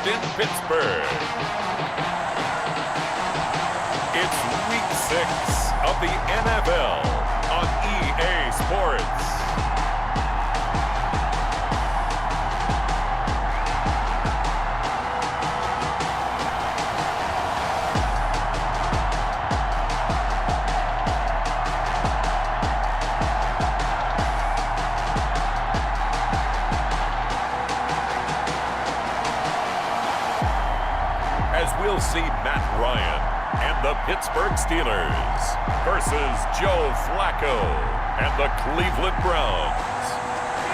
in Pittsburgh. It's Week 6 of the NFL on EA Sports. We'll see Matt Ryan and the Pittsburgh Steelers versus Joe Flacco and the Cleveland Browns.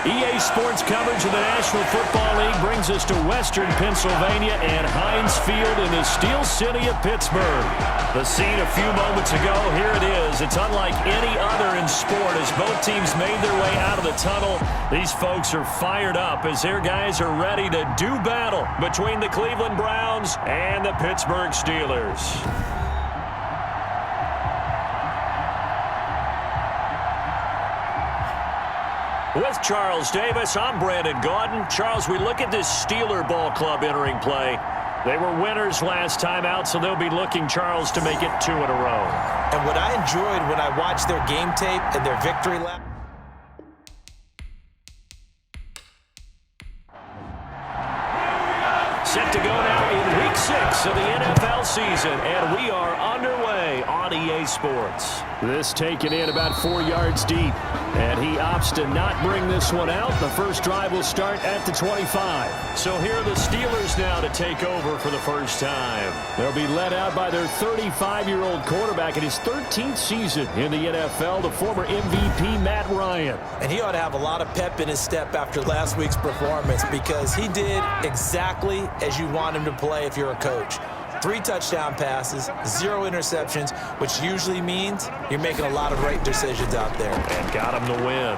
EA Sports coverage of the National Football League brings us to Western Pennsylvania and Heinz Field in the Steel City of Pittsburgh. The scene a few moments ago, here it is. It's unlike any other in sport as both teams made their way out of the tunnel. These folks are fired up as their guys are ready to do battle between the Cleveland Browns and the Pittsburgh Steelers. With Charles Davis, I'm Brandon Gaudin. Charles, we look at this Steeler ball club entering play. They were winners last time out, so they'll be looking, Charles, to make it 2 in a row. And what I enjoyed when I watched their game tape and their victory lap. Set to go now in Week 6 of the NFL season, and we are underway on EA Sports. This taken in about 4 yards deep, and he opts to not bring this one out. The first drive will start at the 25. So here are the Steelers now to take over for the first time. They'll be led out by their 35-year-old quarterback in his 13th season in the NFL, the former MVP Matt Ryan. And he ought to have a lot of pep in his step after last week's performance because he did exactly as you want him to play if you're a coach. 3 touchdown passes, 0 interceptions, which usually means you're making a lot of right decisions out there. And got him to win.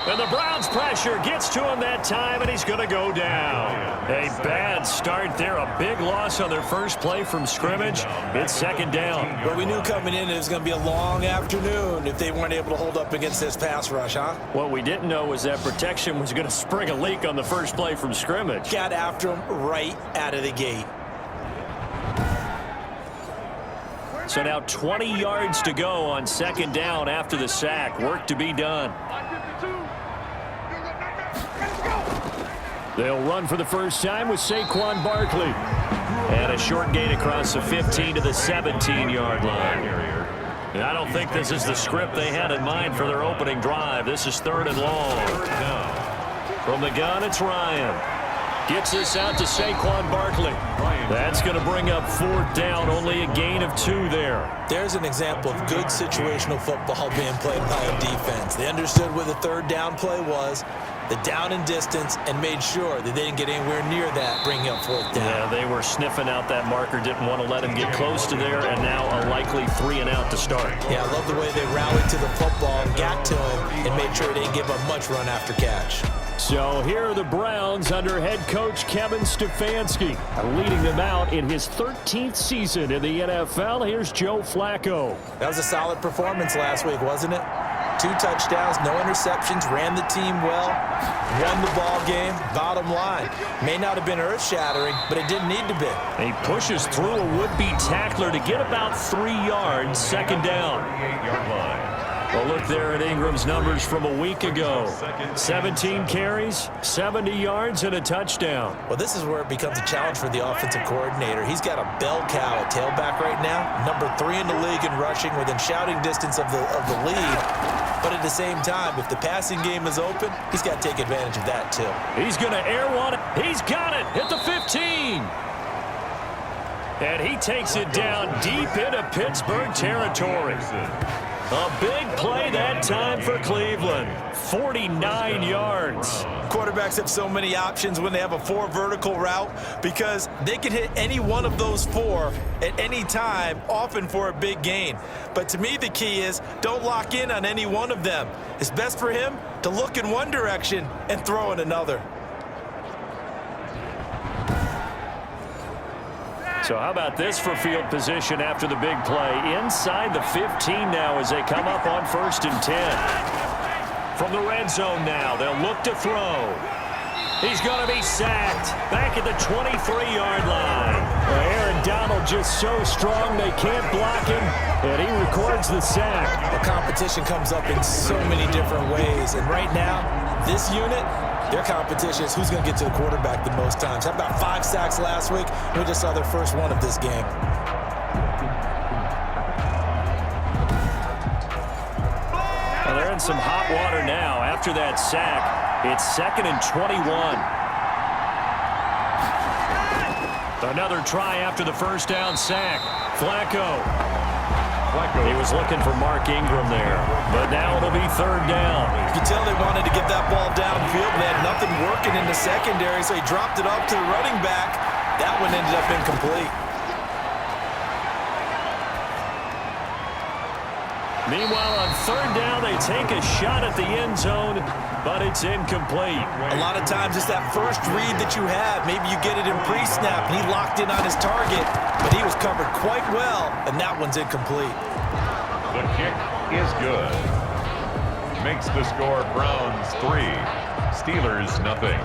And the Browns pressure gets to him that time, and he's going to go down. A bad start there, a big loss on their first play from scrimmage. It's second down. Well, we knew coming in it was going to be a long afternoon if they weren't able to hold up against this pass rush, huh? What we didn't know was that protection was going to spring a leak on the first play from scrimmage. Got after him right out of the gate. So now 20 yards to go on second down after the sack. Work to be done. They'll run for the first time with Saquon Barkley. And a short gain across the 15 to the 17-yard line. And I don't think this is the script they had in mind for their opening drive. This is 3rd and long. From the gun, it's Ryan. Gets this out to Saquon Barkley. That's going to bring up 4th down. Only a gain of 2 there. There's an example of good situational football being played by a defense. They understood where the 3rd down play was, the down and distance, and made sure that they didn't get anywhere near that, bringing up 4th down. Yeah, they were sniffing out that marker, didn't want to let him get close to there, and now a likely 3 and out to start. Yeah, I love the way they rallied to the football and got to him and made sure they didn't give up much run after catch. So here are the Browns under head coach Kevin Stefanski, leading them out in his 13th season in the NFL. Here's Joe Flacco. That was a solid performance last week, wasn't it? 2 touchdowns, no interceptions, ran the team well, won the ball game. Bottom line, may not have been earth-shattering, but it didn't need to be. He pushes through a would-be tackler to get about 3 yards, second down. Well, look there at Ingram's numbers from a week ago. 17 carries, 70 yards, and a touchdown. Well, this is where it becomes a challenge for the offensive coordinator. He's got a bell cow at tailback right now, number 3 in the league in rushing, within shouting distance of the lead. But at the same time, if the passing game is open, he's got to take advantage of that, too. He's going to air one. He's got it at the 15. And he takes it down deep into Pittsburgh territory. A big play that time for Cleveland. 49 yards. Quarterbacks have so many options when they have a 4 vertical route because they can hit any one of those 4 at any time, often for a big gain. But to me, the key is don't lock in on any one of them. It's best for him to look in one direction and throw in another. So how about this for field position after the big play? Inside the 15 now as they come up on 1st and 10. From the red zone now, they'll look to throw. He's going to be sacked back at the 23-yard line. Aaron Donald just so strong they can't block him, and he records the sack. The competition comes up in so many different ways, and right now, this unit, their competition is who's going to get to the quarterback the most times. How about 5 sacks last week? We just saw their first one of this game. Well, they're in some hot water now after that sack. It's 2nd and 21. Another try after the first down sack. Flacco. He was looking for Mark Ingram there, but now it'll be 3rd down. You can tell they wanted to get that ball downfield, and they had nothing working in the secondary, so he dropped it off to the running back. That one ended up incomplete. Meanwhile, on 3rd down, they take a shot at the end zone, but it's incomplete. A lot of times it's that first read that you have. Maybe you get it in pre-snap, and he locked in on his target, but he was covered quite well, and that one's incomplete. The kick is good. Makes the score Browns 3, Steelers nothing.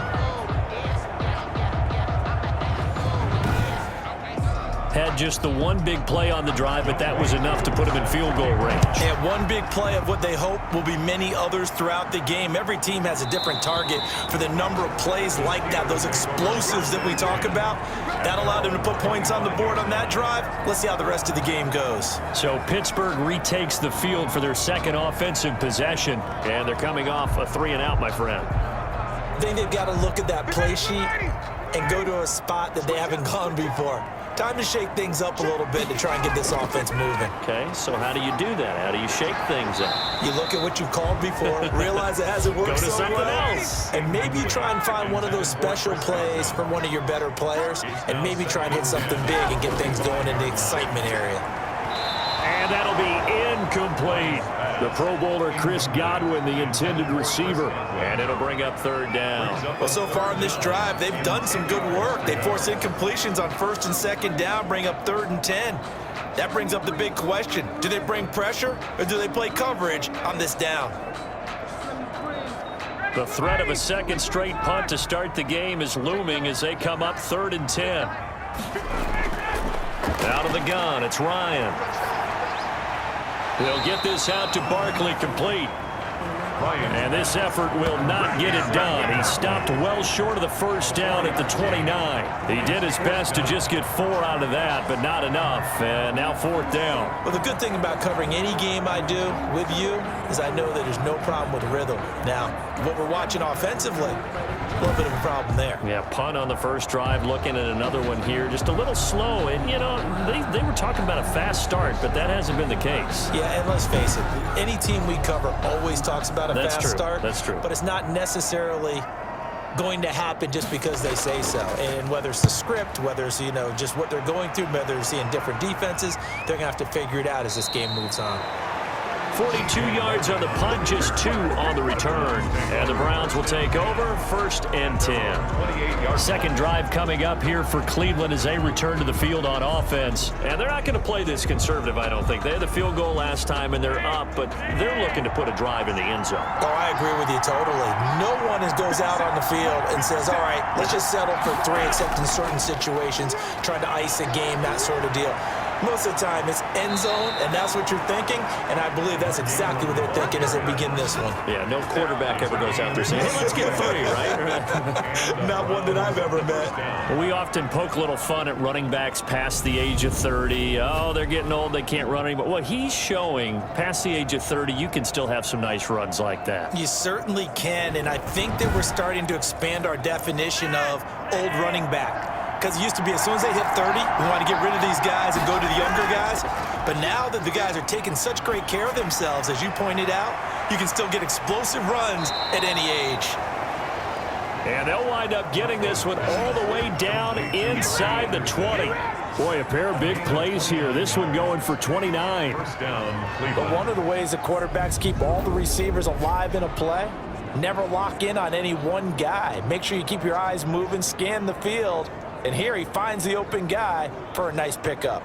Had just the one big play on the drive, but that was enough to put him in field goal range. And one big play of what they hope will be many others throughout the game. Every team has a different target for the number of plays like that, those explosives that we talk about. That allowed them to put points on the board on that drive. Let's see how the rest of the game goes. So Pittsburgh retakes the field for their second offensive possession, and they're coming off a 3-and-out, my friend. I think they've got to look at that play sheet and go to a spot that they haven't gone before. Time to shake things up a little bit to try and get this offense moving. Okay, so how do you do that? How do you shake things up? You look at what you've called before, realize it hasn't worked Go to so something well, else. and maybe try and find one of those special plays from one of your better players, and maybe try and hit something big and get things going in the excitement area. And that'll be incomplete. The Pro Bowler Chris Godwin, the intended receiver, and it'll bring up 3rd down. Well, so far in this drive, they've done some good work. They force incompletions on 1st and 2nd down, bring up 3rd and 10. That brings up the big question. Do they bring pressure, or do they play coverage on this down? The threat of a second straight punt to start the game is looming as they come up 3rd and 10. Out of the gun, it's Ryan. They'll get this out to Barkley, complete. And this effort will not get it done. He stopped well short of the first down at the 29. He did his best to just get 4 out of that, but not enough. And now 4th down. Well, the good thing about covering any game I do with you is I know that there's no problem with rhythm. Now, what we're watching offensively, a little bit of a problem there. Yeah, punt on the first drive, looking at another one here. Just a little slow. And, you know, they were talking about a fast start, but that hasn't been the case. Yeah, and let's face it, any team we cover always talks about a fast start. That's true. But it's not necessarily going to happen just because they say so. And whether it's the script, whether it's, you know, just what they're going through, whether they're seeing different defenses, they're going to have to figure it out as this game moves on. 42 yards on the punt, just 2 on the return. And the Browns will take over, 1st and 10. Second drive coming up here for Cleveland as they return to the field on offense. And they're not going to play this conservative, I don't think. They had the field goal last time, and they're up, but they're looking to put a drive in the end zone. Oh, I agree with you totally. No one goes out on the field and says, all right, let's just settle for 3, except in certain situations, trying to ice a game, that sort of deal. Most of the time, it's end zone, and that's what you're thinking, and I believe that's exactly what they're thinking as they begin this one. Yeah, no quarterback ever goes out there saying, hey, let's get 3, right? Not one that I've ever met. We often poke a little fun at running backs past the age of 30. Oh, they're getting old, they can't run anymore. Well, he's showing past the age of 30, you can still have some nice runs like that. You certainly can, and I think that we're starting to expand our definition of old running back. Because it used to be as soon as they hit 30, we want to get rid of these guys and go to the younger guys. But now that the guys are taking such great care of themselves, as you pointed out, you can still get explosive runs at any age. And they'll wind up getting this one all the way down inside the 20. Boy, a pair of big plays here. This one going for 29. First down, Cleveland. But one of the ways the quarterbacks keep all the receivers alive in a play, never lock in on any one guy. Make sure you keep your eyes moving, scan the field. And here he finds the open guy for a nice pickup.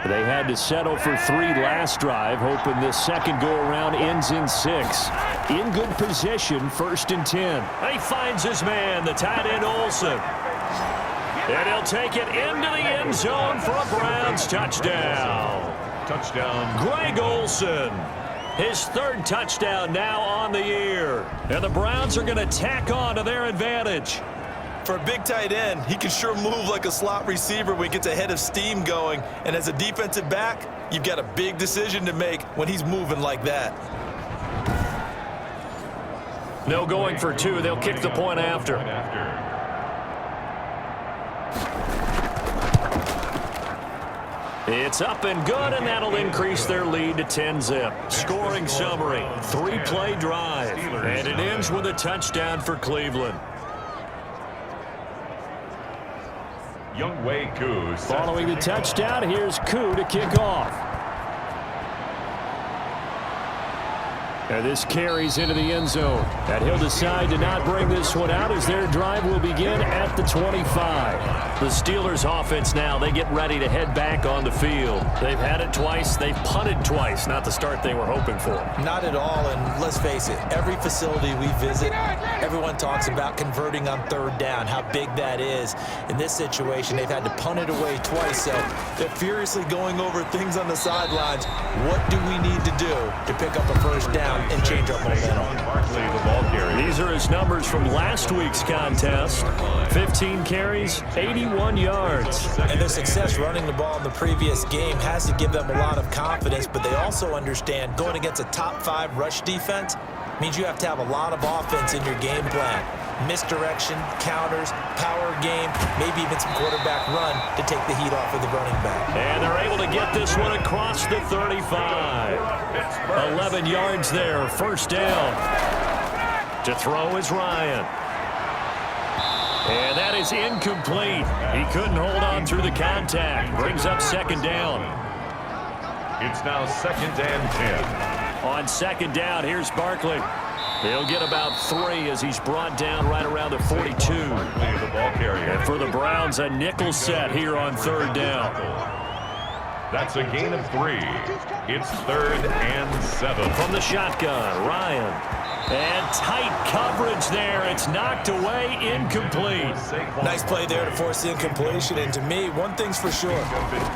They had to settle for 3 last drive, hoping this second go-around ends in 6. In good position, 1st and 10. He finds his man, the tight end Olsen. And he'll take it into the end zone for a Browns touchdown. Greg Olsen. His 3rd touchdown now on the year. And the Browns are going to tack on to their advantage. For a big tight end, he can sure move like a slot receiver when he gets a head of steam going. And as a defensive back, you've got a big decision to make when he's moving like that. No going for 2. They'll kick the point after. It's up and good, and that'll increase their lead to 10-zip. Scoring summary, 3-play drive. And it ends with a touchdown for Cleveland. Following the touchdown, here's Koo to kick off. And this carries into the end zone. And he'll decide to not bring this one out as their drive will begin at the 25. The Steelers offense now, they get ready to head back on the field. They've had it twice. They've punted twice. Not the start they were hoping for. Not at all, and let's face it, every facility we visit, everyone talks about converting on 3rd down, how big that is. In this situation, they've had to punt it away twice, so they're furiously going over things on the sidelines. What do we need to do to pick up a 1st down and change our momentum? These are his numbers from last week's contest. 15 carries, 81 yards. And their success running the ball in the previous game has to give them a lot of confidence, but they also understand going against a top 5 rush defense means you have to have a lot of offense in your game plan. Misdirection, counters, power game, maybe even some quarterback run to take the heat off of the running back. And they're able to get this one across the 35. 11 yards there, 1st down. To throw is Ryan. And that is incomplete. He couldn't hold on through the contact. Brings up 2nd down. It's now 2nd and 10. On 2nd down, here's Barkley. He'll get about 3 as he's brought down right around the 42. And for the Browns, a nickel set here on 3rd down. That's a gain of 3. It's 3rd and 7. From the shotgun, Ryan. And tight coverage there. It's knocked away, incomplete. Nice play there to force the incompletion. And to me, one thing's for sure.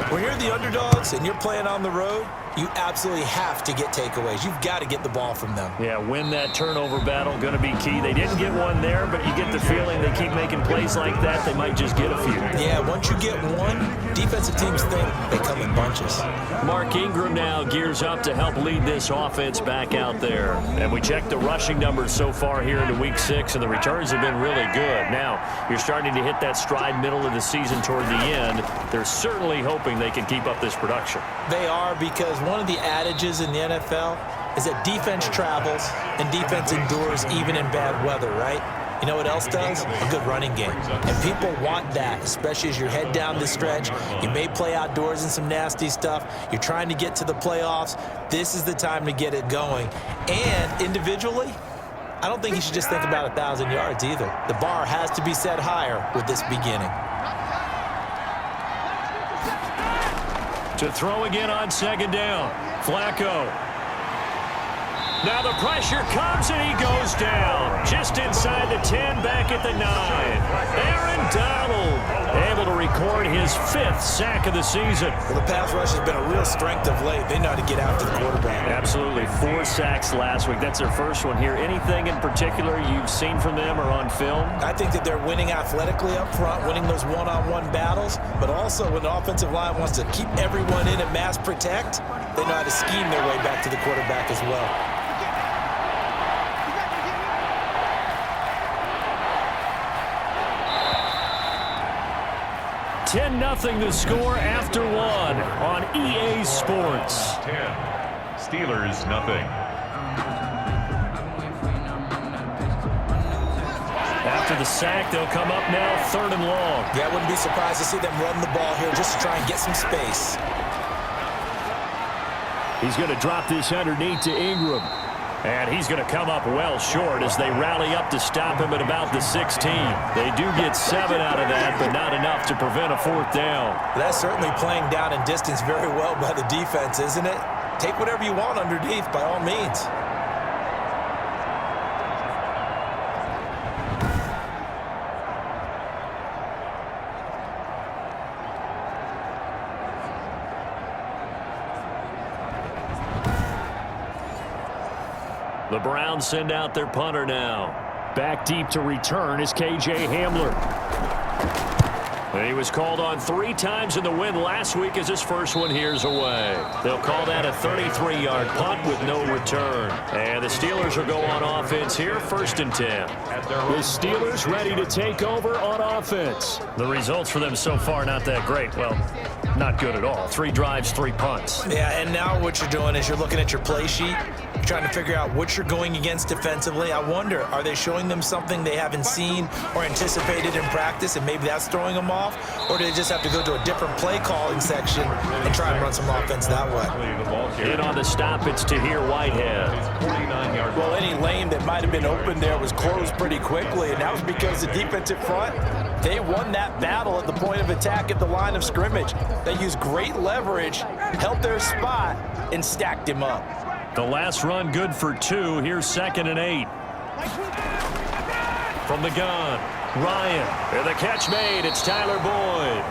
When you're the underdogs and you're playing on the road, you absolutely have to get takeaways. You've got to get the ball from them. Yeah, win that turnover battle, going to be key. They didn't get one there, but you get the feeling they keep making plays like that, they might just get a few. Yeah, once you get one, defensive teams think they come in bunches. Mark Ingram now gears up to help lead this offense back out there. And we checked the rushing numbers so far here into Week 6, and the returns have been really good. Now, you're starting to hit that stride middle of the season toward the end. They're certainly hoping they can keep up this production. They are, because one of the adages in the NFL is that defense travels and defense endures even in bad weather, right? You know what else does? A good running game. And people want that, especially as you head down the stretch. You may play outdoors in some nasty stuff. You're trying to get to the playoffs. This is the time to get it going. And individually, I don't think you should just think about 1,000 yards either. The bar has to be set higher with this beginning. To throw again on 2nd down. Flacco. Now the pressure comes and he goes down. Just inside the 10, back at the 9. Aaron Donald able to record his 5th sack of the season. Well, the pass rush has been a real strength of late. They know how to get after the quarterback. Absolutely. 4 sacks last week. That's their first one here. Anything in particular you've seen from them or on film? I think that they're winning athletically up front, winning those one-on-one battles, but also when the offensive line wants to keep everyone in and mass protect, they know how to scheme their way back to the quarterback as well. 10-0 the score after 1 on EA Sports. 10. Steelers nothing. After the sack, they'll come up now 3rd and long. Yeah, I wouldn't be surprised to see them run the ball here just to try and get some space. He's going to drop this underneath to Ingram. And he's going to come up well short as they rally up to stop him at about the 16. They do get 7 out of that, but not enough to prevent a 4th down. That's certainly playing down in distance very well by the defense, isn't it? Take whatever you want underneath, by all means. The Browns send out their punter now. Back deep to return is K.J. Hamler. And he was called on 3 times in the win last week as his first one here's away. They'll call that a 33-yard punt with no return. And the Steelers will go on offense here, 1st and 10. The Steelers ready to take over on offense. The results for them so far not that great. Well, not good at all. 3 drives, 3 punts. Yeah, and now what you're doing is you're looking at your play sheet, trying to figure out what you're going against defensively. I wonder, are they showing them something they haven't seen or anticipated in practice, and maybe that's throwing them off? Or do they just have to go to a different play calling section and try and run some offense that way? In on the stop, it's Tahir Whitehead. Well, any lane that might have been open there was closed pretty quickly, and that was because the defensive front, they won that battle at the point of attack at the line of scrimmage. They used great leverage, held their spot, and stacked him up. The last run good for 2. Here's 2nd and 8. From the gun, Ryan. And the catch made. It's Tyler Boyd.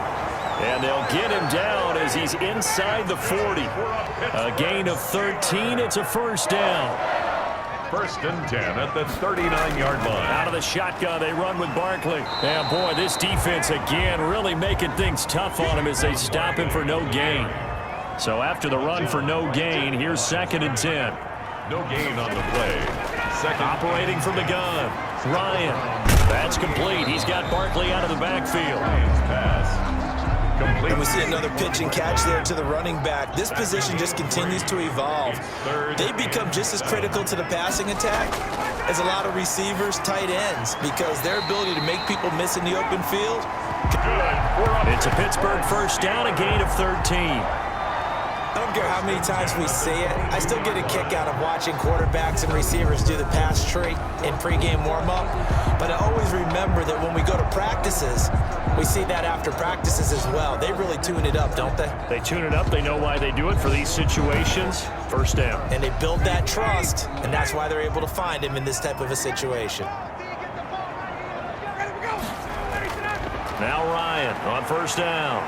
And they'll get him down as he's inside the 40. A gain of 13. It's a 1st down. 1st and 10 at the 39-yard line. Out of the shotgun, they run with Barkley. And boy, this defense again really making things tough on him as they stop him for no gain. So after the run for no gain, here's 2nd and 10. No gain on the play. 2nd. Operating from the gun, Ryan. That's complete. He's got Barkley out of the backfield. Pass. Complete. And we see another pitch and catch there to the running back. This position just continues to evolve. They become just as critical to the passing attack as a lot of receivers, tight ends, because their ability to make people miss in the open field. It's a Pittsburgh 1st down, a gain of 13. I don't care how many times we say it, I still get a kick out of watching quarterbacks and receivers do the pass tree in pregame warm-up. But I always remember that when we go to practices, we see that after practices as well. They really tune it up, don't they? They tune it up. They know why they do it for these situations. 1st down. And they build that trust, and that's why they're able to find him in this type of a situation. Now Ryan on 1st down.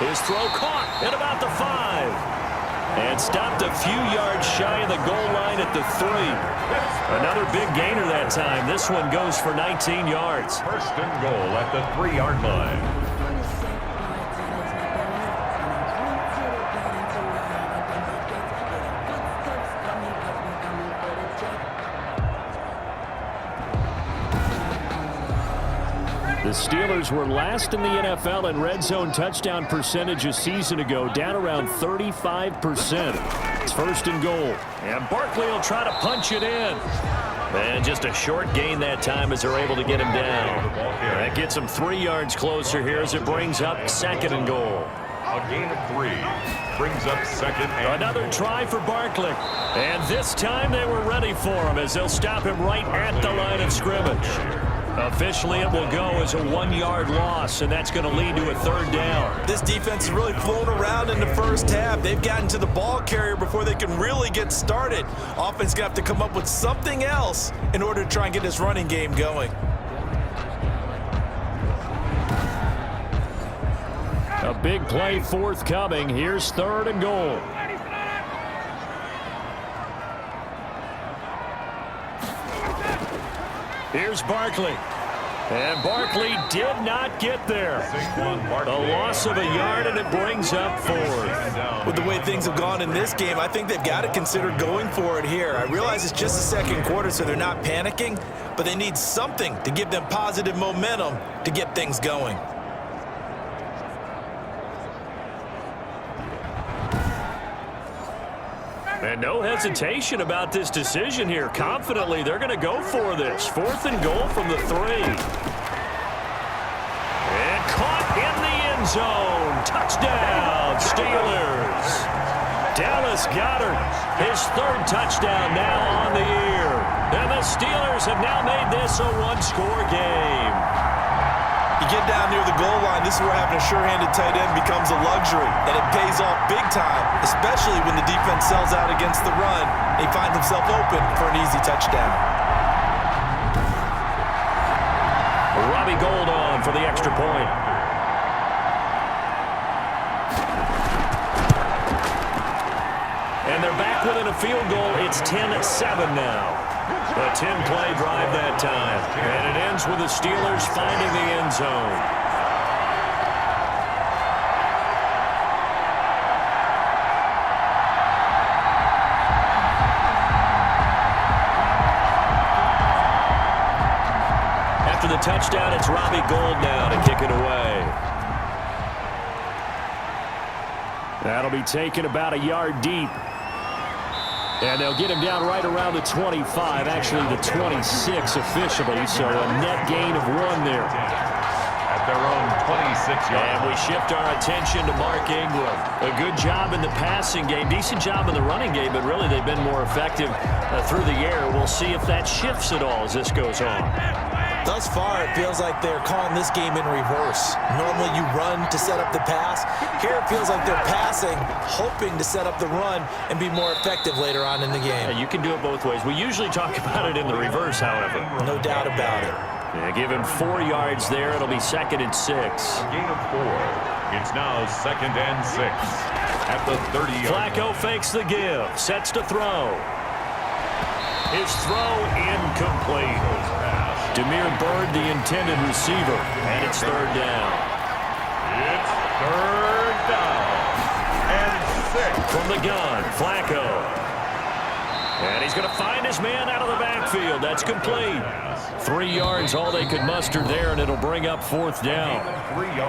His throw caught at about the 5. And stopped a few yards shy of the goal line at the 3. Another big gainer that time. This one goes for 19 yards. 1st and goal at the 3-yard line. The Steelers were last in the NFL in red zone touchdown percentage a season ago, down around 35%. It's 1st and goal. And Barkley will try to punch it in. And just a short gain that time as they're able to get him down. That gets him 3 yards closer here as it brings up 2nd and goal. A gain of 3 brings up 2nd and another try for Barkley. And this time they were ready for him as they'll stop him right at the line of scrimmage. Officially, it will go as a 1-yard loss, and that's going to lead to a 3rd down. This defense is really flown around in the 1st half. They've gotten to the ball carrier before they can really get started. Offense going to have to come up with something else in order to try and get this running game going. A big play forthcoming. Here's 3rd and goal. Here's Barkley. And Barkley did not get there. A loss of a yard, and it brings up 4th. With the way things have gone in this game, I think they've got to consider going for it here. I realize it's just the 2nd quarter, so they're not panicking, but they need something to give them positive momentum to get things going. And no hesitation about this decision here. Confidently, they're going to go for this. 4th and goal from the 3. And caught in the end zone. Touchdown, Steelers. Dallas Goedert, his third touchdown now on the year. And the Steelers have now made this a one-score game. You get down near the goal line, this is where having a sure-handed tight end becomes a luxury, and it pays off big time, especially when the defense sells out against the run. He finds himself open for an easy touchdown. Robbie Gould on for the extra point. And they're back within a field goal. It's 10-7 now. A 10-play drive that time. And it ends with the Steelers finding the end zone. After the touchdown, it's Robbie Gould now to kick it away. That'll be taken about a yard deep. And they'll get him down right around the 25, actually the 26 officially, so a net gain of 1 there. At their own 26-yard. And we shift our attention to Mark Ingram. A good job in the passing game, decent job in the running game, but really they've been more effective through the air. We'll see if that shifts at all as this goes on. Thus far, it feels like they're calling this game in reverse. Normally you run to set up the pass. Here it feels like they're passing, hoping to set up the run and be more effective later on in the game. Yeah, you can do it both ways. We usually talk about it in the reverse, however. No doubt about it. Yeah, give him 4 yards there. It'll be 2nd and 6. Gain of 4. It's now 2nd and 6 at the 30-yard. Flacco fakes the give, sets to throw. His throw incomplete. Demir Bird, the intended receiver, and it's 3rd down. It's 3rd down and 6. From the gun, Flacco. And he's going to find his man out of the backfield. That's complete. 3 yards, all they could muster there, and it'll bring up 4th down.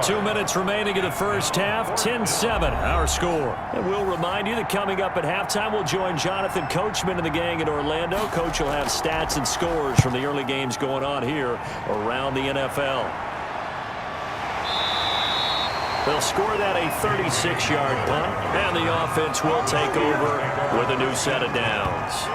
2 minutes remaining in the first half, 10-7, our score. And we'll remind you that coming up at halftime, we'll join Jonathan Coachman and the gang in Orlando. Coach will have stats and scores from the early games going on here around the NFL. They'll score that a 36-yard punt, and the offense will take over with a new set of downs.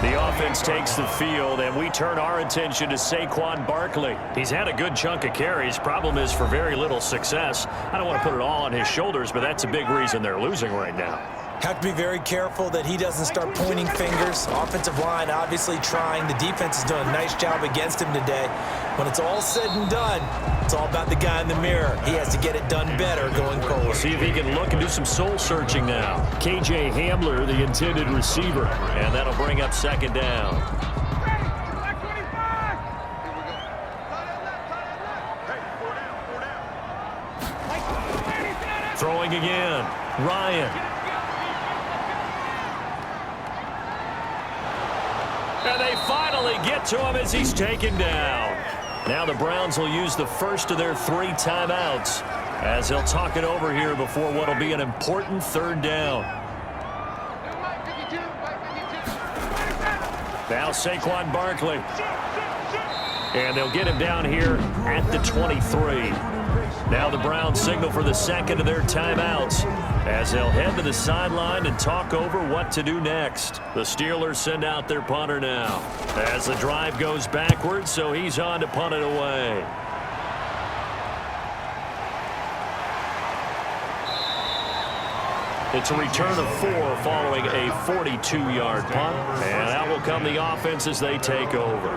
The offense takes the field, and we turn our attention to Saquon Barkley. He's had a good chunk of carries. Problem is for very little success. I don't want to put it all on his shoulders, but that's a big reason they're losing right now. Have to be very careful that he doesn't start pointing fingers. Offensive line obviously trying. The defense is doing a nice job against him today. When it's all said and done, it's all about the guy in the mirror. He has to get it done better going forward. See if he can look and do some soul searching now. KJ Hamler, the intended receiver, and that'll bring up 2nd down. Throwing again, Ryan. And they finally get to him as he's taken down. Now the Browns will use the first of their 3 timeouts as they'll talk it over here before what will be an important 3rd down. Now Saquon Barkley. And they'll get him down here at the 23. Now the Browns signal for the 2nd of their timeouts as they'll head to the sideline and talk over what to do next. The Steelers send out their punter now as the drive goes backwards, so he's on to punt it away. It's a return of 4 following a 42-yard punt. And out will come the offense as they take over.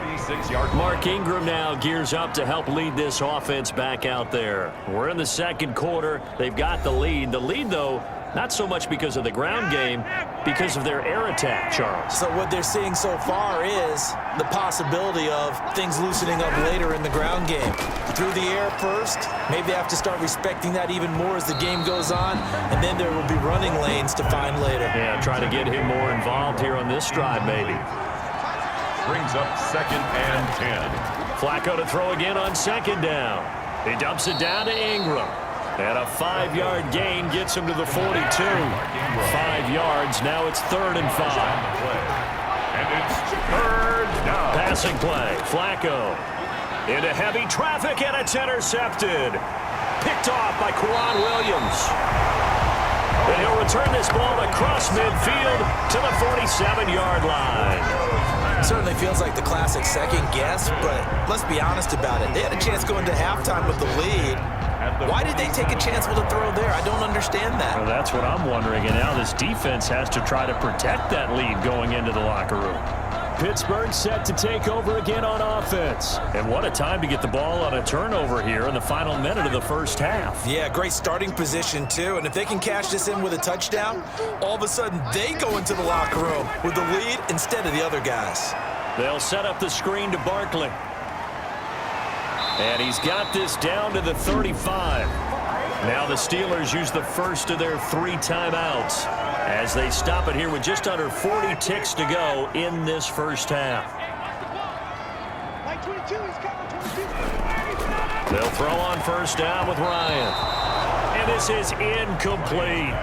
Mark Ingram now gears up to help lead this offense back out there. We're in the 2nd quarter. They've got the lead. The lead, though, not so much because of the ground game, because of their air attack, Charles. So what they're seeing so far is the possibility of things loosening up later in the ground game. Through the air first, maybe they have to start respecting that even more as the game goes on, and then there will be running lanes to find later. Yeah, try to get him more involved here on this drive, maybe. Brings up 2nd and 10. Flacco to throw again on 2nd down. He dumps it down to Ingram. And a 5-yard gain gets him to the 42. 5 yards. Now it's 3rd and 5. And it's 3rd down. Passing play. Flacco into heavy traffic, and it's intercepted. Picked off by Quran Williams. And he'll return this ball across midfield to the 47-yard line. Certainly feels like the classic second guess, but let's be honest about it. They had a chance going to halftime with the lead. Why did they take a chance with a throw there? I don't understand that. Well, that's what I'm wondering, and now this defense has to try to protect that lead going into the locker room. Pittsburgh set to take over again on offense. And what a time to get the ball on a turnover here in the final minute of the first half. Yeah, great starting position, too. And if they can cash this in with a touchdown, all of a sudden they go into the locker room with the lead instead of the other guys. They'll set up the screen to Barkley. And he's got this down to the 35. Now the Steelers use the first of their 3 timeouts as they stop it here with just under 40 ticks to go in this first half. They'll throw on first down with Ryan. And this is incomplete.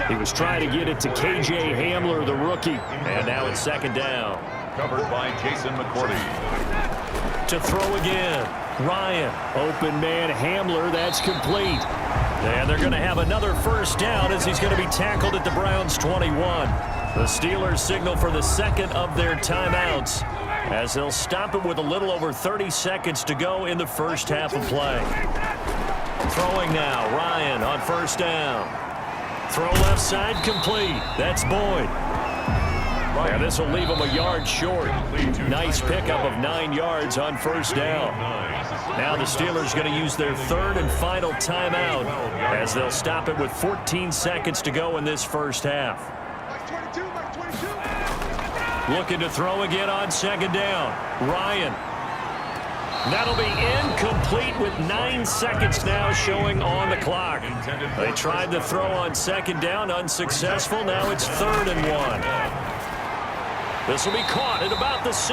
He was trying to get it to K.J. Hamler, the rookie. And now it's second down. Covered by Jason McCourty. To throw again. Ryan, open man, Hamler, that's complete. And they're going to have another first down as he's going to be tackled at the Browns' 21. The Steelers signal for the second of their timeouts as they'll stop it with a little over 30 seconds to go in the first half of play. Throwing now, Ryan on first down. Throw left side, complete. That's Boyd. And this will leave him a yard short. Nice pickup of 9 yards on first down. Now the Steelers going to use their third and final timeout as they'll stop it with 14 seconds to go in this first half. Looking to throw again on second down. Ryan. That'll be incomplete with 9 seconds now showing on the clock. They tried to throw on second down, unsuccessful. Now it's 3rd and 1. This will be caught at about the 6.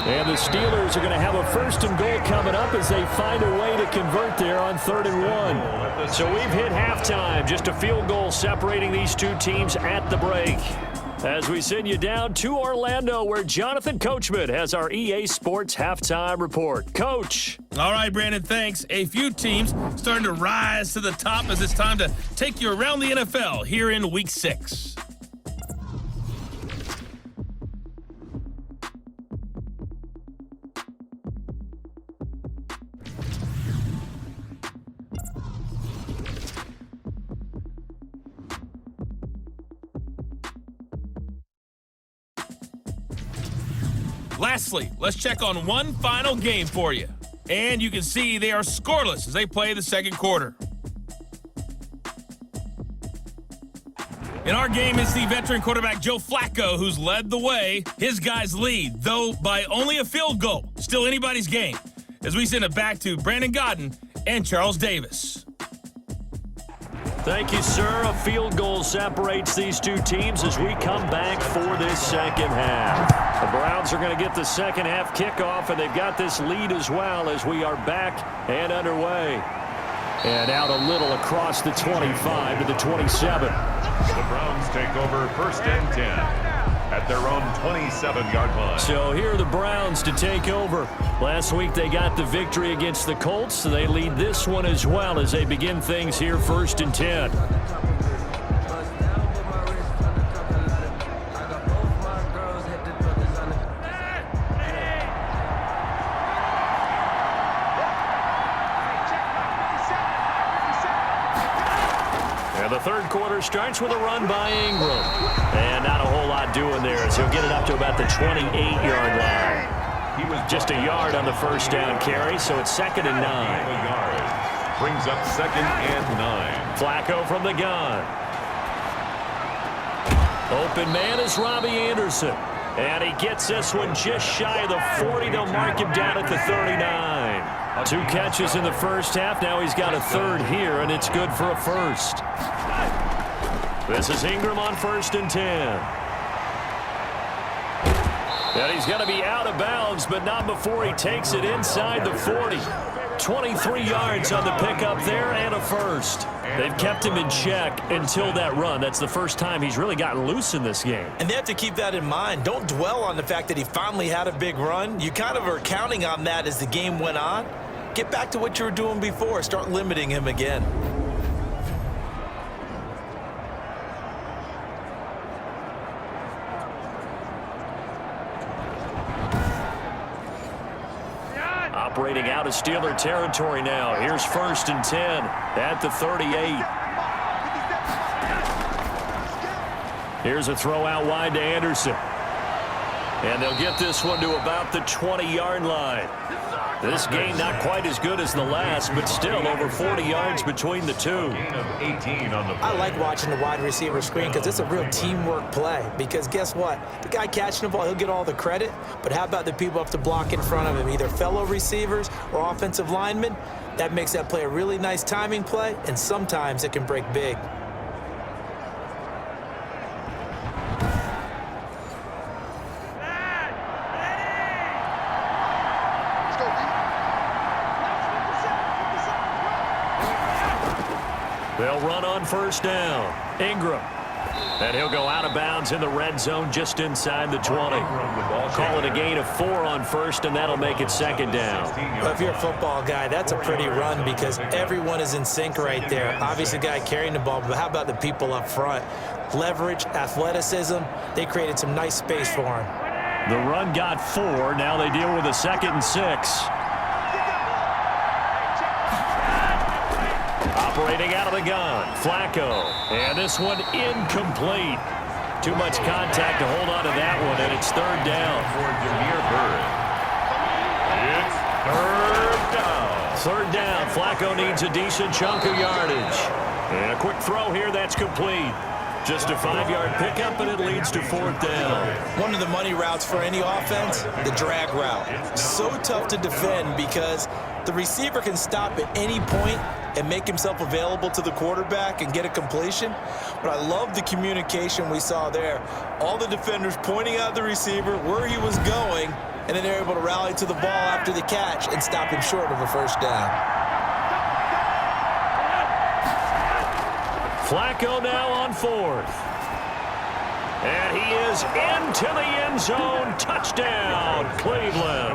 And the Steelers are going to have a first and goal coming up as they find a way to convert there on 3rd and 1. So we've hit halftime. Just a field goal separating these two teams at the break. As we send you down to Orlando, where Jonathan Coachman has our EA Sports halftime report. Coach. All right, Brandon, thanks. A few teams starting to rise to the top as it's time to take you around the NFL here in Week 6. Lastly, let's check on one final game for you. And you can see they are scoreless as they play the second quarter. In our game, it's the veteran quarterback Joe Flacco who's led the way. His guys lead, though by only a field goal. Still anybody's game. As we send it back to Brandon Godden and Charles Davis. Thank you, sir. A field goal separates these two teams as we come back for this second half. The Browns are going to get the second half kickoff, and they've got this lead as well as we are back and underway. And out a little across the 25 to the 27. The Browns take over 1st and 10 at their own 27-yard line. So here are the Browns to take over. Last week they got the victory against the Colts, so they lead this one as well as they begin things here 1st and 10. And the third quarter starts with a run by Ingram. And not a whole lot doing there as he'll get it up to about the 28-yard line. He was just a yard on the first down carry, so it's 2nd and 9. Brings up 2nd and 9. Flacco from the gun. Open man is Robbie Anderson. And he gets this one just shy of the 40. They'll mark him down at the 39. 2 catches in the first half. Now he's got a 3rd here, and it's good for a first. This is Ingram on 1st and 10. And he's going to be out of bounds, but not before he takes it inside the 40. 23 yards on the pickup there and a first. They've kept him in check until that run. That's the first time he's really gotten loose in this game. And they have to keep that in mind. Don't dwell on the fact that he finally had a big run. You kind of are counting on that as the game went on. Get back to what you were doing before. Start limiting him again. operating out of Steeler territory now. Here's 1st and 10 at the 38. Here's a throw out wide to Anderson. And they'll get this one to about the 20-yard line. This game not quite as good as the last, but still over 40 yards between the two. I like watching the wide receiver screen because it's a real teamwork play. Because guess what? The guy catching the ball, he'll get all the credit. But how about the people up to block in front of him, either fellow receivers or offensive linemen? That makes that play a really nice timing play, and sometimes it can break big. They'll run on 1st down. Ingram. And he'll go out of bounds in the red zone just inside the 20. Call it a gain of 4 on 1st, and that'll make it 2nd down. Well, if you're a football guy, that's a pretty run because everyone is in sync right there. Obviously, the guy carrying the ball, but how about the people up front? Leverage, athleticism, they created some nice space for him. The run got 4. Now they deal with a 2nd and 6. Operating out of the gun, Flacco. And this one incomplete. Too much contact to hold on to that one, and it's 3rd down. It's 3rd down. 3rd down. Flacco needs a decent chunk of yardage. And a quick throw here, that's complete. Just a 5-yard pickup, and it leads to 4th down. One of the money routes for any offense, the drag route. So tough to defend because the receiver can stop at any point and make himself available to the quarterback and get a completion. But I love the communication we saw there. All the defenders pointing out the receiver, where he was going, and then they're able to rally to the ball after the catch and stop him short of a 1st down. Flacco now on 4th. And he is into the end zone. Touchdown, Cleveland.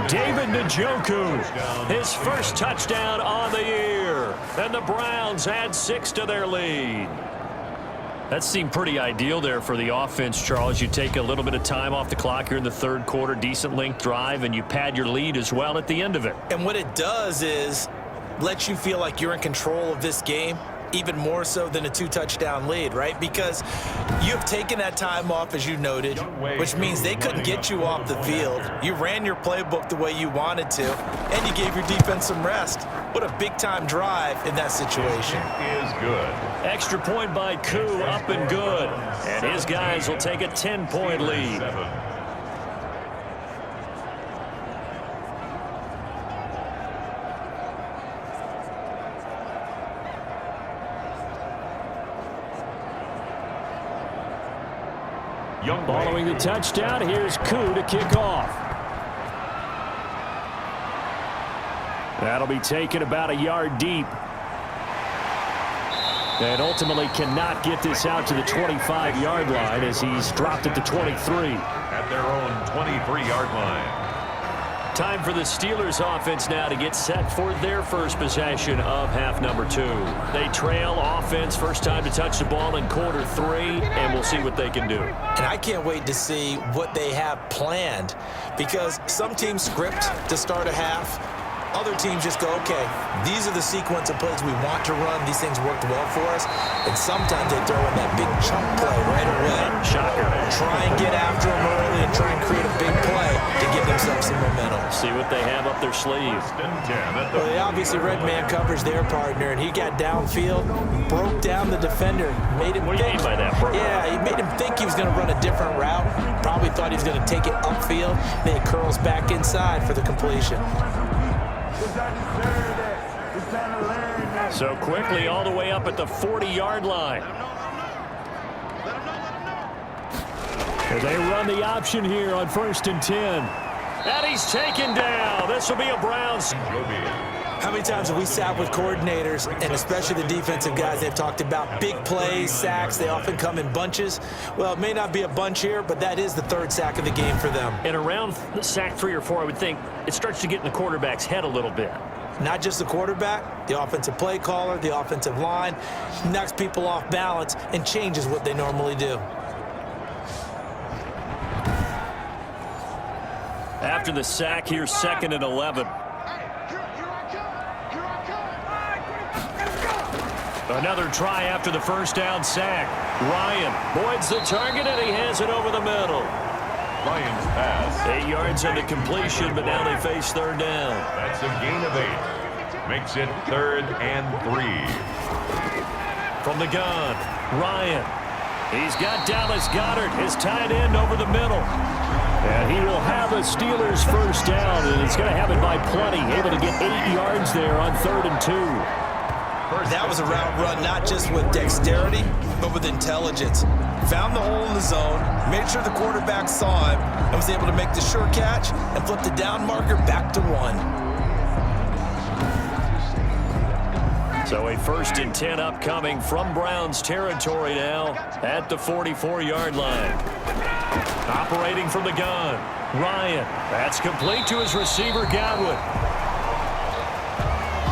David Njoku, his first touchdown on the year. And the Browns add 6 to their lead. That seemed pretty ideal there for the offense, Charles. You take a little bit of time off the clock here in the 3rd quarter, decent length drive, and you pad your lead as well at the end of it. And what it does is let you feel like you're in control of this game, even more so than a 2-touchdown lead, right? Because you have taken that time off, as you noted, which means they couldn't get you off the field. You ran your playbook the way you wanted to, and you gave your defense some rest. What a big-time drive in that situation. Is good. Extra point by Koo, up and good. And his guys will take a 10-point lead. Following the touchdown, here's Koo to kick off. That'll be taken about a yard deep. And ultimately cannot get this out to the 25-yard line as he's dropped at the 23. At their own 23-yard line. Time for the Steelers offense now to get set for their first possession of half number 2. They trail offense, first time to touch the ball in quarter 3, and we'll see what they can do. And I can't wait to see what they have planned because some teams script to start a half. Other teams just go, okay, these are the sequence of plays we want to run. These things worked well for us. And sometimes they throw in that big chunk play right away. Shocker. Try and get after them early and try and create a big play to give themselves some momentum. See what they have up their sleeve. Well, they obviously red man covers their partner, and he got downfield, broke down the defender, made him What do you mean by that, bro? Yeah, he made him think he was going to run a different route. Probably thought he was going to take it upfield. Then it curls back inside for the completion. So quickly all the way up at the 40-yard line. And they run the option here on 1st and 10. And he's taken down. This will be a Browns. How many times have we sat with coordinators, and especially the defensive guys, they've talked about big plays, sacks. They often come in bunches. Well, it may not be a bunch here, but that is the 3rd sack of the game for them. And around the sack 3 or 4, I would think it starts to get in the quarterback's head a little bit. Not just the quarterback, the offensive play caller, the offensive line, knocks people off balance and changes what they normally do. After the sack, here's 2nd and 11. Another try after the first down sack. Ryan voids the target, and he has it over the middle. Ryan's pass. 8 yards on the completion, but now they face 3rd down. That's a gain of 8. Makes it 3rd and 3. From the gun, Ryan. He's got Dallas Goedert, his tight end, over the middle. And he will have a Steelers first down, and he's going to have it by plenty. Able to get 8 yards there on 3rd and 2. That was a route run not just with dexterity, but with intelligence. Found the hole in the zone, made sure the quarterback saw him, and was able to make the sure catch and flip the down marker back to 1. So a 1st and 10 upcoming from Browns territory now at the 44-yard line. Operating from the gun, Ryan. That's complete to his receiver, Godwin.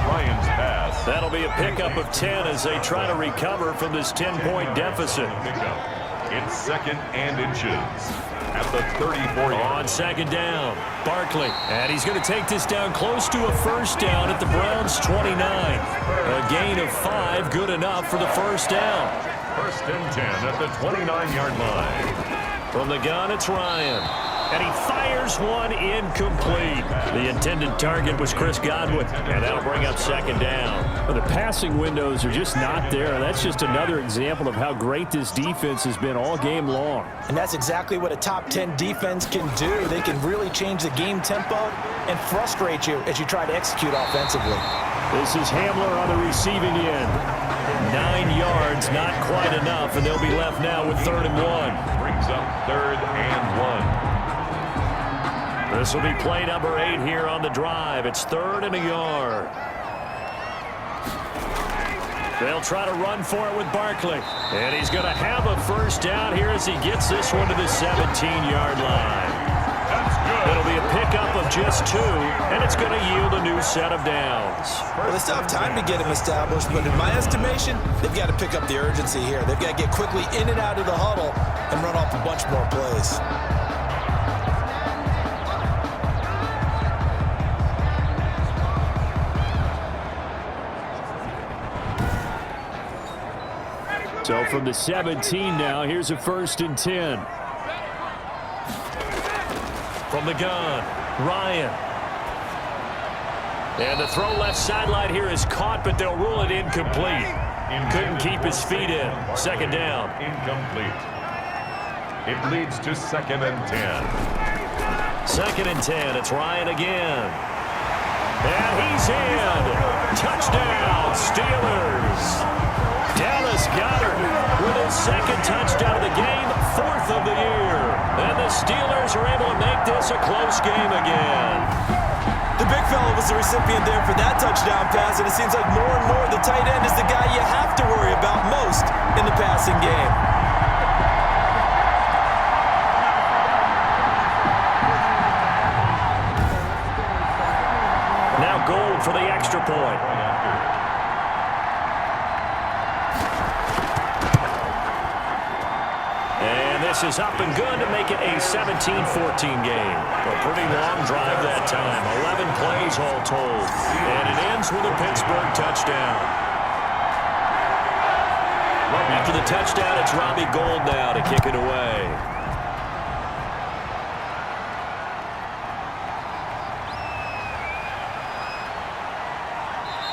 Ryan's pass. That'll be a pickup of 10 as they try to recover from this 10-point deficit. It's 2nd and inches at the 34-yard. On 2nd down, Barkley. And he's going to take this down close to a first down at the Browns' 29. A gain of 5, good enough for the first down. 1st and 10 at the 29-yard line. From the gun, it's Ryan. And he fires one incomplete. The intended target was Chris Godwin, and that'll bring up 2nd down. Well, the passing windows are just not there. That's just another example of how great this defense has been all game long. And that's exactly what a top 10 defense can do. They can really change the game tempo and frustrate you as you try to execute offensively. This is Hamler on the receiving end. 9 yards, not quite enough, and they'll be left now with 3rd and 1. Brings up 3rd and 1. This will be play number 8 here on the drive. It's 3rd and a yard. They'll try to run for it with Barkley. And he's going to have a first down here as he gets this one to the 17-yard line. That's good. It'll be a pickup of just 2, and it's going to yield a new set of downs. Well, they still have time to get him established, but in my estimation, they've got to pick up the urgency here. They've got to get quickly in and out of the huddle and run off a bunch more plays. So from the 17 now, here's a 1st and 10. From the gun, Ryan. And the throw left sideline here is caught, but they'll rule it incomplete. Couldn't keep his feet in. 2nd down. Incomplete. It leads to 2nd and 10. 2nd and 10. It's Ryan again. And he's in. Touchdown, Steelers. Dallas Goedert with his 2nd touchdown of the game, 4th of the year. And the Steelers are able to make this a close game again. The big fella was the recipient there for that touchdown pass, and it seems like more and more the tight end is the guy you have to worry about most in the passing game. Now Gold for the extra point. This is up and good to make it a 17-14 game. A pretty long drive that time. 11 plays all told. And it ends with a Pittsburgh touchdown. After the touchdown, it's Robbie Gould now to kick it away.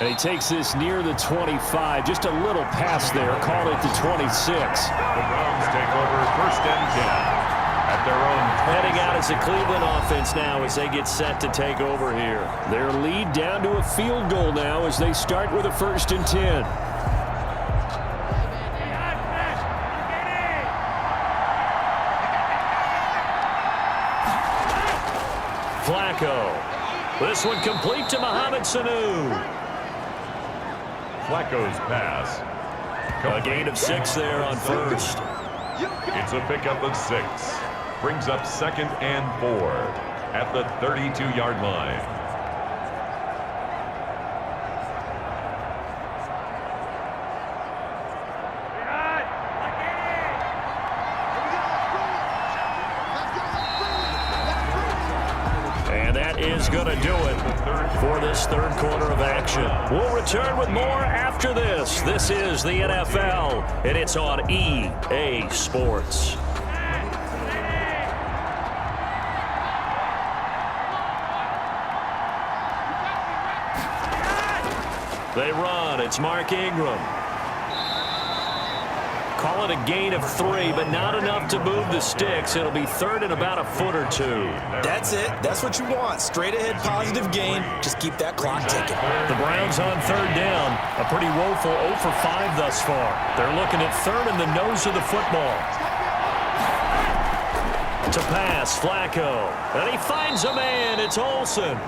And he takes this near the 25. Just a little pass there. Call it the 26. The Browns take over 1st and 10 at their own 26. Heading out as a Cleveland offense now as they get set to take over here. Their lead down to a field goal now as they start with a 1st and 10. Flacco. This one complete to Mohamed Sanu. Flacco's pass. A gain of 6 there on 1st. It's a pickup of 6. Brings up 2nd and 4 at the 32-yard line. is going to do it for this third quarter of action. We'll return with more after this. This is the NFL, and it's on EA Sports. They run. It's Mark Ingram. Call it a gain of 3, but not enough to move the sticks. It'll be third and about a foot or 2. That's it. That's what you want. Straight ahead positive gain. Just keep that clock ticking. The Browns on third down. A pretty woeful 0 for 5 thus far. They're looking at third in the nose of the football. To pass, Flacco. And he finds a man. It's Olsen.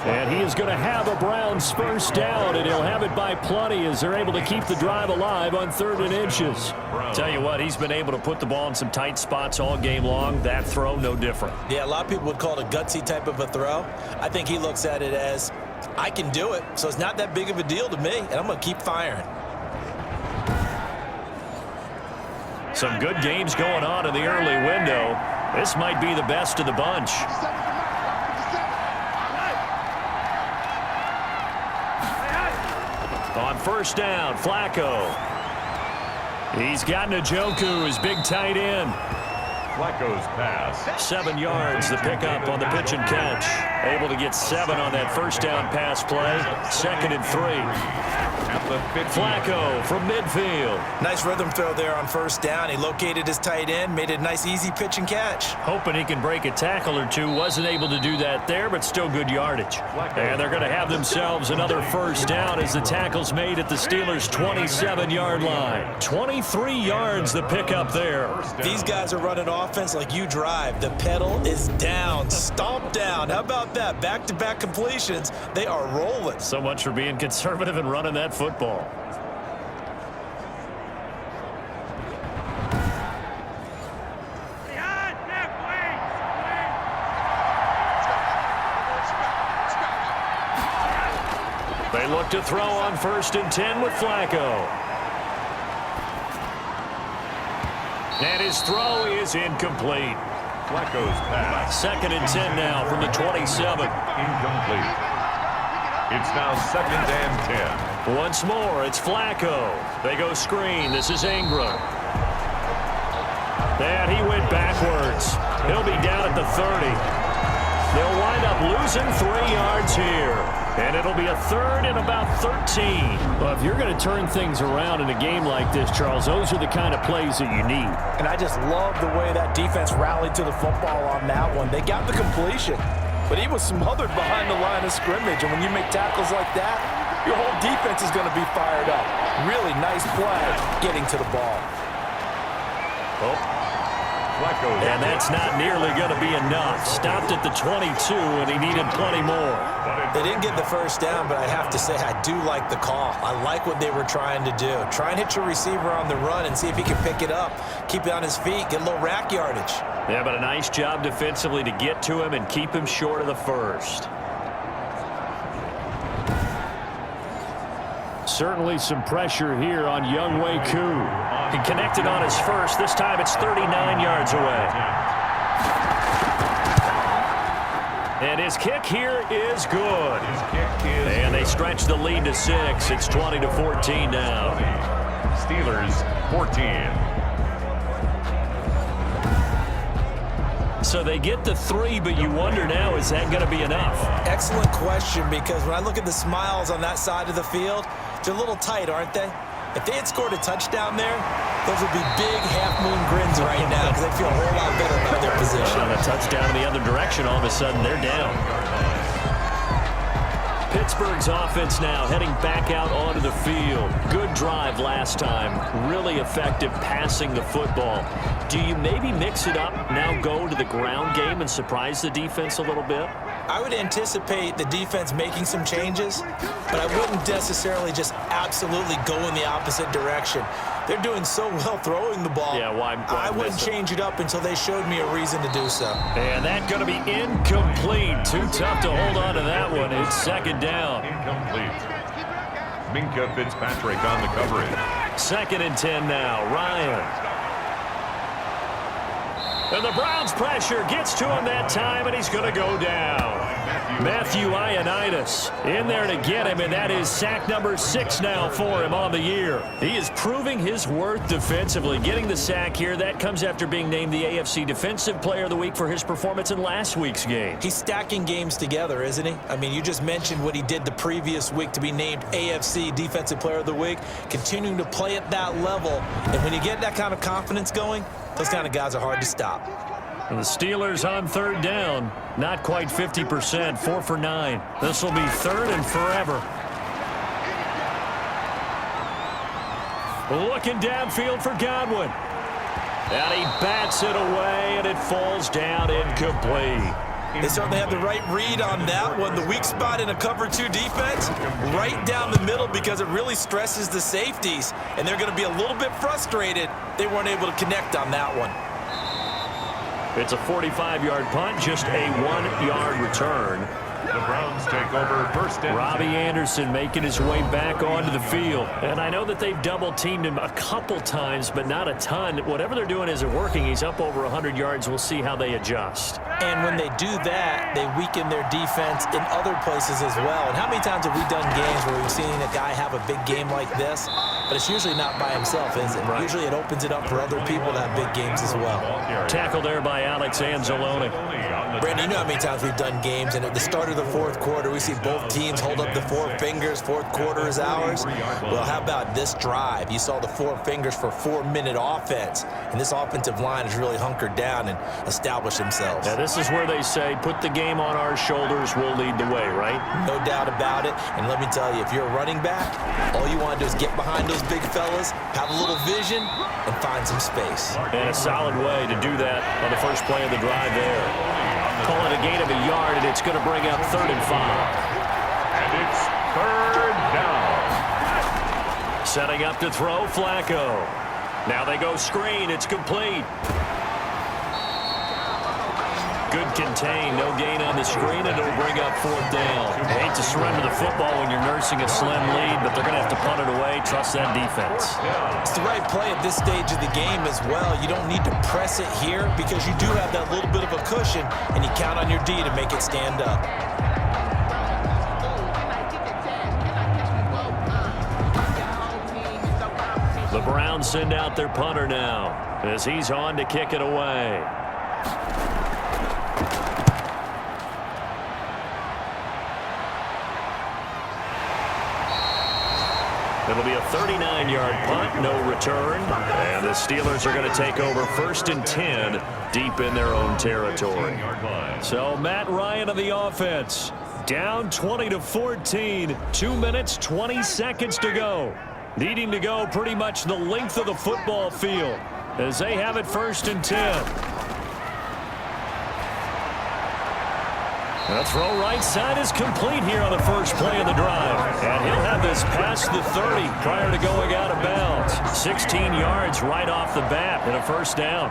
And he is going to have a Browns first down, and he'll have it by plenty as they're able to keep the drive alive on 3rd and inches. Tell you what, he's been able to put the ball in some tight spots all game long. That throw, no different. Yeah, a lot of people would call it a gutsy type of a throw. I think he looks at it as, I can do it, so it's not that big of a deal to me, and I'm going to keep firing. Some good games going on in the early window. This might be the best of the bunch. On first down, Flacco. He's got Njoku, his big tight end. Flacco's pass. 7 yards, the pickup on the pitch and catch. Able to get 7 on that first down pass play. 2nd and 3. Flacco from midfield. Nice rhythm throw there on first down. He located his tight end, made it a nice easy pitch and catch. Hoping he can break a tackle or two. Wasn't able to do that there, but still good yardage. And they're going to have themselves another first down as the tackle's made at the Steelers' 27-yard line. 23 yards the pickup there. These guys are running offense like you drive. The pedal is down, stomp down. How about that? Back-to-back completions. They are rolling. So much for being conservative and running that football. They look to throw on 1st and 10 with Flacco. And his throw is incomplete. Flacco's pass. 2nd and 10 now from the 27. Incomplete. It's now 2nd and 10. Once more, it's Flacco. They go screen. This is Ingram. And he went backwards. He'll be down at the 30. They'll wind up losing 3 yards here. And it'll be a 3rd and about 13. Well, if you're going to turn things around in a game like this, Charles, those are the kind of plays that you need. And I just love the way that defense rallied to the football on that one. They got the completion, but he was smothered behind the line of scrimmage. And when you make tackles like that, your whole defense is going to be fired up. Really nice play getting to the ball. And that's not nearly going to be enough. Stopped at the 22, and he needed plenty more. They didn't get the first down, but I have to say I do like the call. I like what they were trying to do. Try and hit your receiver on the run and see if he can pick it up, keep it on his feet, get a little rack yardage. Yeah, but a nice job defensively to get to him and keep him short of the first. Certainly some pressure here on Younghoe Koo. He connected on his first. This time it's 39 yards away. And his kick here is good. And they stretch the lead to 6. It's 20-14 now. Steelers 14. So they get the 3, but you wonder now, is that going to be enough? Excellent question, because when I look at the smiles on that side of the field, they're a little tight, aren't they? If they had scored a touchdown there, those would be big half-moon grins right now because they feel a whole lot better about their position. On a touchdown in the other direction, all of a sudden they're down. Pittsburgh's offense now heading back out onto the field. Good drive last time. Really effective passing the football. Do you maybe mix it up, now go to the ground game and surprise the defense a little bit? I would anticipate the defense making some changes, but I wouldn't necessarily just absolutely go in the opposite direction. They're doing so well throwing the ball. Yeah, why I wouldn't change it up until they showed me a reason to do so. And that's going to be incomplete. Too tough to hold on to that one. It's 2nd down. Incomplete. Minka Fitzpatrick on the coverage. 2nd and 10 now. Ryan. And the Browns pressure gets to him that time, and he's going to go down. Matthew Ioannidis in there to get him, and that is sack number 6 now for him on the year. He is proving his worth defensively. Getting the sack here, that comes after being named the AFC Defensive Player of the Week for his performance in last week's game. He's stacking games together, isn't he? I mean, you just mentioned what he did the previous week to be named AFC Defensive Player of the Week, continuing to play at that level. And when you get that kind of confidence going, those kind of guys are hard to stop. And the Steelers on third down, not quite 50%, 4 for 9. This will be third and forever. Looking downfield for Godwin. And he bats it away, and it falls down incomplete. They certainly have the right read on that one. The weak spot in a cover 2 defense, right down the middle, because it really stresses the safeties. And they're going to be a little bit frustrated they weren't able to connect on that one. It's a 45-yard punt, just a 1-yard return. The Browns take over first and Robbie Anderson making his way back onto the field. And I know that they've double-teamed him a couple times, but not a ton. Whatever they're doing isn't working. He's up over 100 yards. We'll see how they adjust. And when they do that, they weaken their defense in other places as well. And how many times have we done games where we've seen a guy have a big game like this? But it's usually not by himself, is it? Right. Usually it opens it up for other people to have big games as well. Tackled there by Alex Anzalone. Brandon, you know how many times we've done games, and at the start of the fourth quarter, we see both teams hold up the 4 fingers. Fourth quarter is ours. Well, how about this drive? You saw the 4 fingers for 4-minute offense, and this offensive line has really hunkered down and established themselves. Now, this is where they say, put the game on our shoulders, we'll lead the way, right? No doubt about it. And let me tell you, if you're a running back, all you want to do is get behind those big fellas, have a little vision, and find some space. And a solid way to do that on the first play of the drive there. Call it a gain of a yard, and it's going to bring up 3rd and 5. And it's 3rd down. Setting up to throw, Flacco. Now they go screen. It's complete. Good contain. No gain on the screen, and it'll bring up 4th down. I hate to surrender the football when you're nursing a slim lead, but they're going to have to punt it away. Trust that defense. It's the right play at this stage of the game as well. You don't need to press it here because you do have that little bit of a cushion, and you count on your D to make it stand up. The Browns send out their punter now as he's on to kick it away. It'll be a 39-yard punt, no return. And the Steelers are going to take over 1st and 10 deep in their own territory. So Matt Ryan of the offense, down 20-14, 2 minutes, 20 seconds to go. Needing to go pretty much the length of the football field as they have it 1st and 10. The throw right side is complete here on the first play of the drive. And he'll have this past the 30 prior to going out of bounds. 16 yards right off the bat and a 1st down.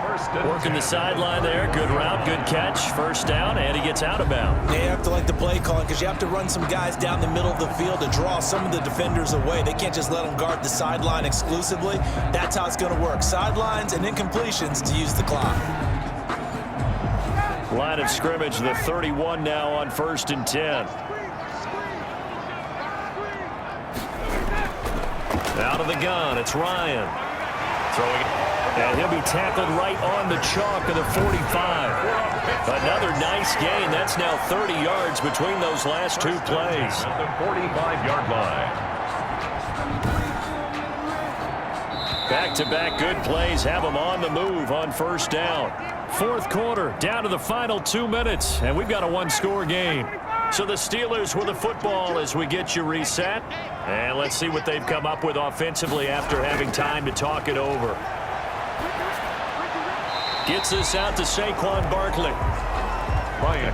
Working the sideline there. Good route, good catch. 1st down, and he gets out of bounds. You have to like the play calling because you have to run some guys down the middle of the field to draw some of the defenders away. They can't just let them guard the sideline exclusively. That's how it's going to work. Sidelines and incompletions to use the clock. Line of scrimmage, the 31 now on 1st and 10. Out of the gun, it's Ryan. Throwing it. And he'll be tackled right on the chalk of the 45. Another nice gain. That's now 30 yards between those last 2 plays. At the 45-yard line. Back-to-back good plays have them on the move on 1st down. 4th quarter, down to the final 2 minutes, and we've got a 1-score game. So the Steelers with the football as we get you reset. And let's see what they've come up with offensively after having time to talk it over. Gets this out to Saquon Barkley.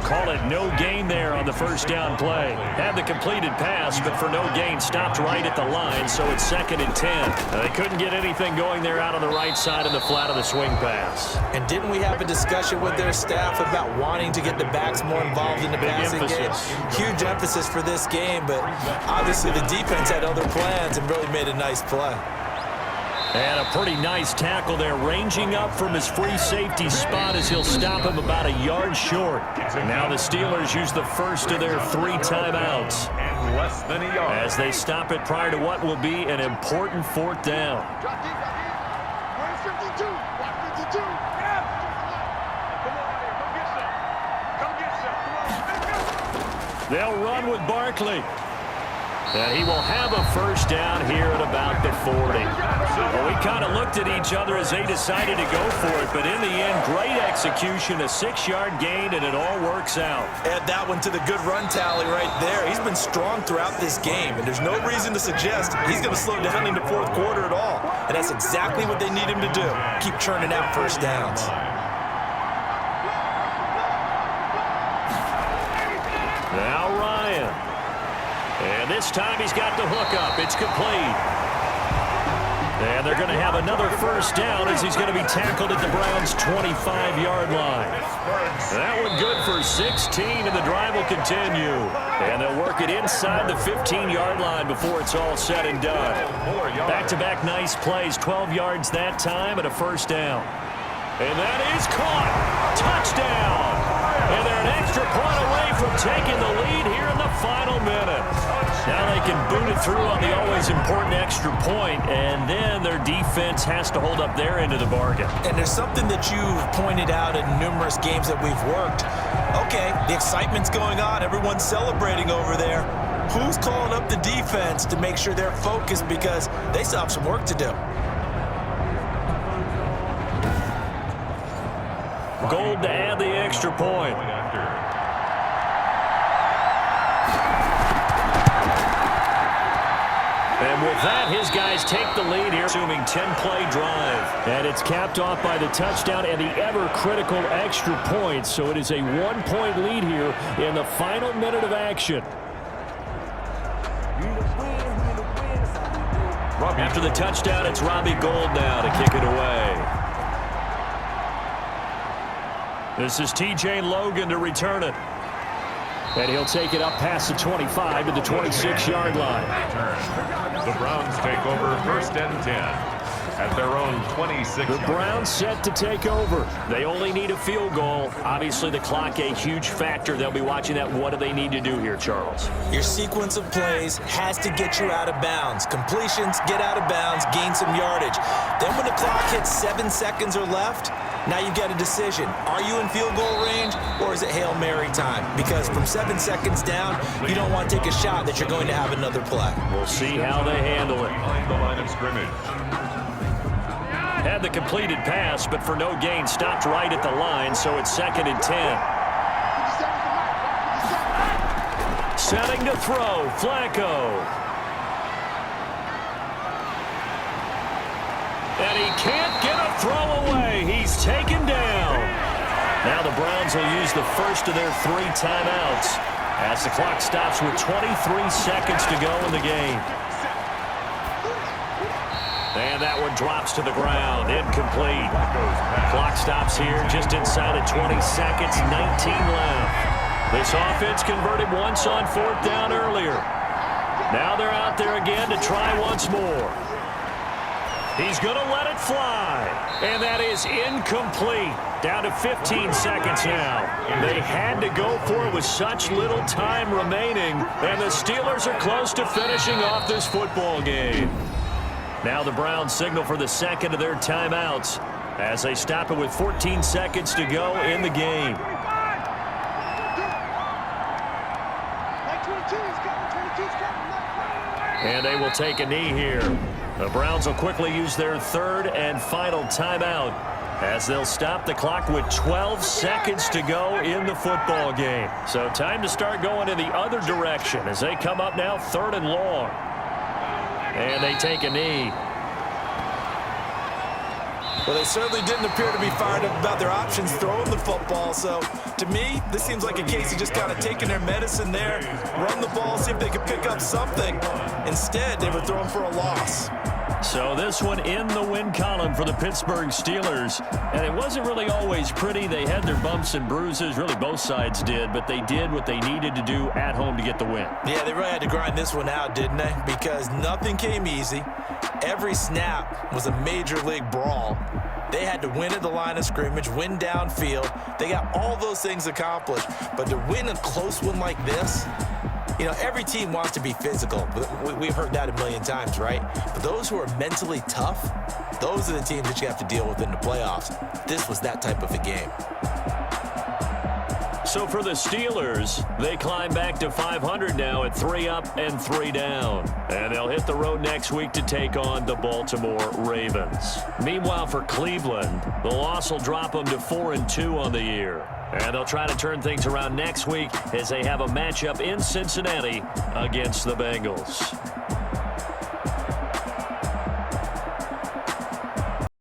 Call it no gain there on the 1st down play. Had the completed pass, but for no gain, stopped right at the line, so it's 2nd and 10. They couldn't get anything going there out on the right side of the flat of the swing pass. And didn't we have a discussion with their staff about wanting to get the backs more involved in the passing game? Huge emphasis for this game, but obviously the defense had other plans and really made a nice play. And a pretty nice tackle there, ranging up from his free safety spot as he'll stop him about a yard short. Now the Steelers use the first of their 3 timeouts And less than a yard. as they stop it prior to what will be an important 4th down. They'll run with Barkley. And he will have a first down here at about the 40. Well, we kind of looked at each other as they decided to go for it, but in the end, great execution, a 6-yard gain, and it all works out. Add that one to the good run tally right there. He's been strong throughout this game, and there's no reason to suggest he's going to slow down in the 4th quarter at all. And that's exactly what they need him to do. Keep churning out first downs. Now Ryan. And this time he's got the hook up. It's complete. And they're going to have another first down as he's going to be tackled at the Browns' 25-yard line. That one good for 16, and the drive will continue. And they'll work it inside the 15-yard line before it's all said and done. Back-to-back nice plays, 12 yards that time, and a first down. And that is caught. Touchdown. And they're an extra point away from taking the lead here in the final minute. Now they can boot it through on the always important extra point, and then their defense has to hold up their end of the bargain. And there's something that you've pointed out in numerous games that we've worked. Okay, the excitement's going on. Everyone's celebrating over there. Who's calling up the defense to make sure they're focused because they still have some work to do? Gold to add the extra point. And with that, his guys take the lead here, assuming 10-play drive. And it's capped off by the touchdown and the ever-critical extra point. So it is a 1-point lead here in the final minute of action. After the touchdown, it's Robbie Gould now to kick it away. This is T.J. Logan to return it. And he'll take it up past the 25 to the 26-yard line. The Browns take over first and 10 at their own 26. The Browns set to take over. They only need a field goal. Obviously, the clock a huge factor. They'll be watching that. What do they need to do here, Charles? Your sequence of plays has to get you out of bounds. Completions, get out of bounds, gain some yardage. Then when the clock hits 7 seconds or left, now you've got a decision. Are you in field goal range, or is it Hail Mary time? Because from 7 seconds down, you don't want to take a shot that you're going to have another play. We'll see how they handle it. Behind the line of scrimmage. Had the completed pass, but for no gain, stopped right at the line, so it's 2nd and 10. Setting to throw, Flacco. And he can't get a throw away. He's taken down. Now the Browns will use the first of their 3 timeouts as the clock stops with 23 seconds to go in the game. And that one drops to the ground. Incomplete. Clock stops here just inside of 20 seconds, 19 left. This offense converted once on 4th down earlier. Now they're out there again to try once more. He's going to let it fly. And that is incomplete. Down to 15 seconds now. They had to go for it with such little time remaining. And the Steelers are close to finishing off this football game. Now the Browns signal for the 2nd of their timeouts as they stop it with 14 seconds to go in the game. And they will take a knee here. The Browns will quickly use their 3rd and final timeout as they'll stop the clock with 12 seconds to go in the football game. So time to start going in the other direction as they come up now 3rd and long. And they take a knee. Well, they certainly didn't appear to be fired up about their options throwing the football. So, to me, this seems like a case of just kind of taking their medicine there, run the ball, see if they could pick up something. Instead, they were throwing for a loss. So this one in the win column for the Pittsburgh Steelers. And it wasn't really always pretty. They had their bumps and bruises. Really, both sides did. But they did what they needed to do at home to get the win. Yeah, they really had to grind this one out, didn't they? Because nothing came easy. Every snap was a major league brawl. They had to win at the line of scrimmage, win downfield. They got all those things accomplished. But to win a close one like this, you know, every team wants to be physical. We've heard that a million times, right? But those who are mentally tough, those are the teams that you have to deal with in the playoffs. This was that type of a game. So for the Steelers, they climb back to 500 now at 3 up and 3 down. And they'll hit the road next week to take on the Baltimore Ravens. Meanwhile, for Cleveland, the loss will drop them to 4-2 on the year. And they'll try to turn things around next week as they have a matchup in Cincinnati against the Bengals.